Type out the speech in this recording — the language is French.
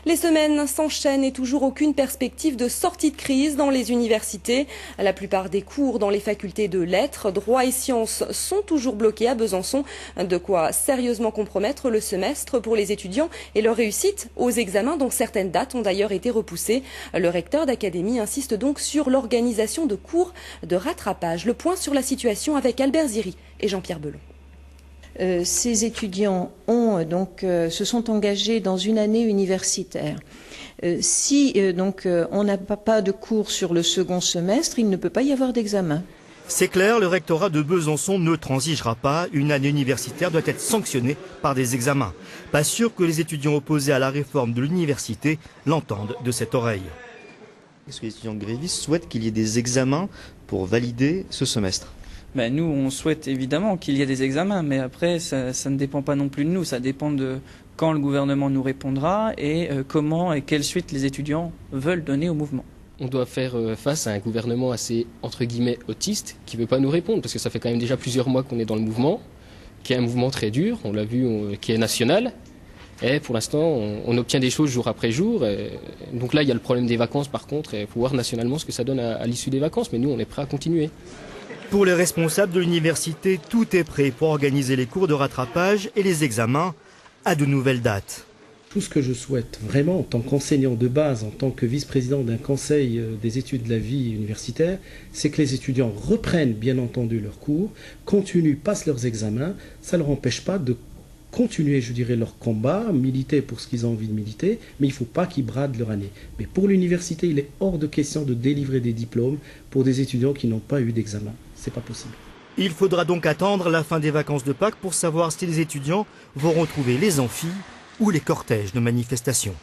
Les semaines s'enchaînent et toujours aucune perspective de sortie de crise dans les universités. La plupart des cours dans les facultés de lettres, droit et sciences sont toujours bloqués à Besançon. De quoi sérieusement compromettre le semestre pour les étudiants et leur réussite aux examens dont certaines dates ont d'ailleurs été repoussées. Le recteur d'académie insiste donc sur l'organisation de cours de rattrapage. Le point sur la situation avec Albert Ziri et Jean-Pierre Belon. Ces étudiants se sont engagés dans une année universitaire. Si on n'a pas de cours sur le second semestre, il ne peut pas y avoir d'examen. C'est clair, le rectorat de Besançon ne transigera pas. Une année universitaire doit être sanctionnée par des examens. Pas sûr que les étudiants opposés à la réforme de l'université l'entendent de cette oreille. Est-ce que les étudiants grévistes souhaitent qu'il y ait des examens pour valider ce semestre ? Nous, on souhaite évidemment qu'il y ait des examens, mais après, ça ne dépend pas non plus de nous. Ça dépend de quand le gouvernement nous répondra et comment et quelle suite les étudiants veulent donner au mouvement. On doit faire face à un gouvernement assez, entre guillemets, autiste, qui ne veut pas nous répondre, parce que ça fait quand même déjà plusieurs mois qu'on est dans le mouvement, qui est un mouvement très dur, on l'a vu, qui est national. Et pour l'instant, on obtient des choses jour après jour. Donc là, il y a le problème des vacances, par contre, et il faut voir nationalement ce que ça donne à l'issue des vacances. Mais nous, on est prêts à continuer. Pour les responsables de l'université, tout est prêt pour organiser les cours de rattrapage et les examens à de nouvelles dates. Tout ce que je souhaite vraiment en tant qu'enseignant de base, en tant que vice-président d'un conseil des études de la vie universitaire, c'est que les étudiants reprennent bien entendu leurs cours, continuent, passent leurs examens. Ça ne leur empêche pas de continuer, leur combat, militer pour ce qu'ils ont envie de militer, mais il ne faut pas qu'ils bradent leur année. Mais pour l'université, il est hors de question de délivrer des diplômes pour des étudiants qui n'ont pas eu d'examen. C'est pas possible. Il faudra donc attendre la fin des vacances de Pâques pour savoir si les étudiants vont retrouver les amphis ou les cortèges de manifestations.